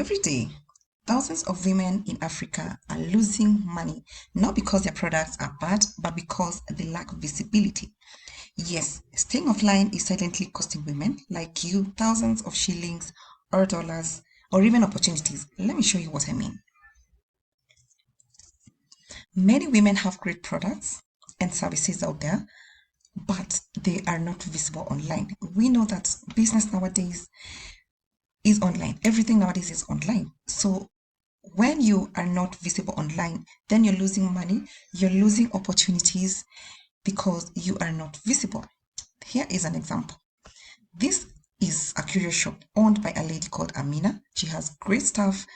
Every day, thousands of women in Africa are losing money, not because their products are bad, but because they lack visibility. Yes, staying offline is silently costing women like you thousands of shillings or dollars or even opportunities. Let me show you what I mean. Many women have great products and services out there, but they are not visible online. We know that business nowadays is online. Everything nowadays is online. So when you are not visible online, then you're losing money, you're losing opportunities because you are not visible. Here is an example. This is a curio shop owned by a lady called Amina. She has great stuff,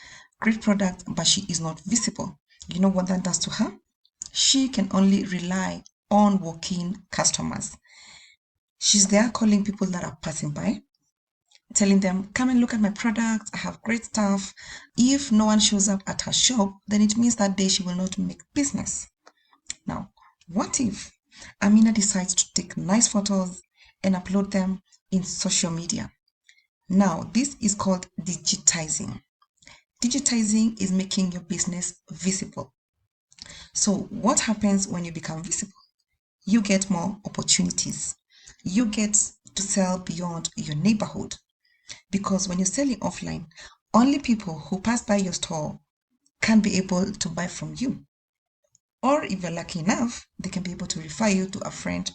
great product, but she is not visible. You know what that does to her? She can only rely on walk-in customers. She's there calling people that are passing by, telling them, come and look at my product. I have great stuff. If no one shows up at her shop, then it means that day she will not make business. Now, what if Amina decides to take nice photos and upload them in social media? Now, this is called digitizing. Digitizing is making your business visible. So, what happens when you become visible? You get more opportunities. You get to sell beyond your neighborhood. Because when you're selling offline, only people who pass by your store can be able to buy from you. Or if you're lucky enough, they can be able to refer you to a friend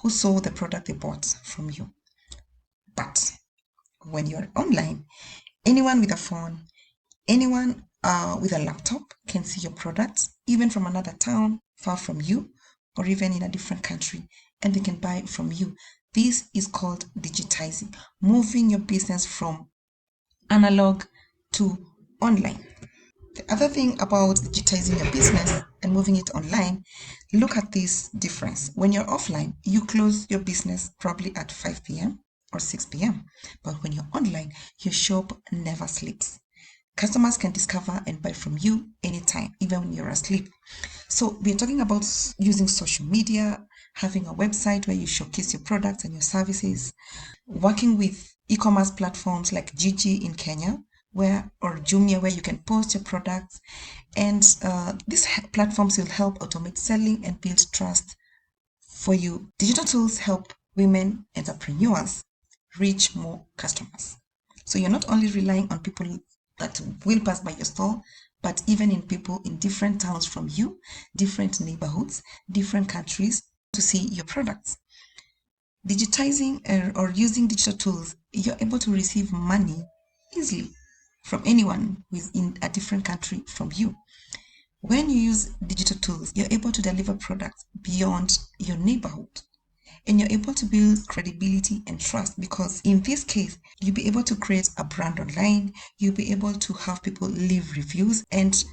who saw the product they bought from you. But when you're online, anyone with a phone, anyone with a laptop can see your products, even from another town far from you, or even in a different country, and they can buy from you. This is called digitizing, moving your business from analog to online. The other thing about digitizing your business and moving it online, look at this difference. When you're offline, you close your business probably at 5 p.m. or 6 p.m. But when you're online, your shop never sleeps. Customers can discover and buy from you anytime, even when you're asleep. So we're talking about using social media, having a website where you showcase your products and your services, working with e-commerce platforms like Gigi in Kenya, where or Jumia, where you can post your products, and these platforms will help automate selling and build trust for you. Digital tools help women entrepreneurs reach more customers. So you're not only relying on people that will pass by your store, but even in people in different towns from you, different neighborhoods, different countries to see your products. Digitizing or using digital tools, you're able to receive money easily from anyone who is in a different country from you. When you use digital tools, you're able to deliver products beyond your neighborhood. And you're able to build credibility and trust because in this case, you'll be able to create a brand online, you'll be able to have people leave reviews, and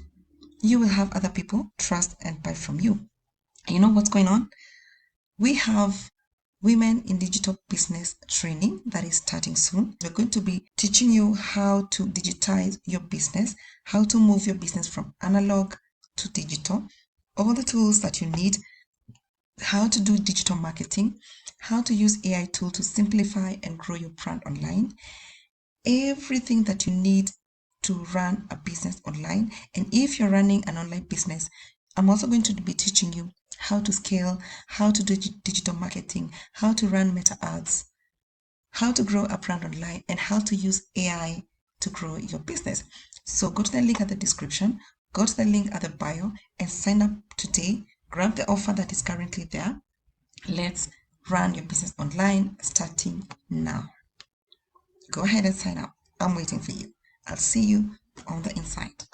you will have other people trust and buy from you. And you know what's going on? We have Women in Digital Business training that is starting soon. We're going to be teaching you how to digitize your business, how to move your business from analog to digital, all the tools that you need, how to do digital marketing, how to use AI tool to simplify and grow your brand online, everything that you need to run a business online. And if you're running an online business, I'm also going to be teaching you how to scale, how to do digital marketing, how to run meta ads, how to grow a brand online, and how to use AI to grow your business. So go to the link at the description, go to the link at the bio, and sign up today. Grab the offer that is currently there. Let's run your business online starting now. Go ahead and sign up. I'm waiting for you. I'll see you on the inside.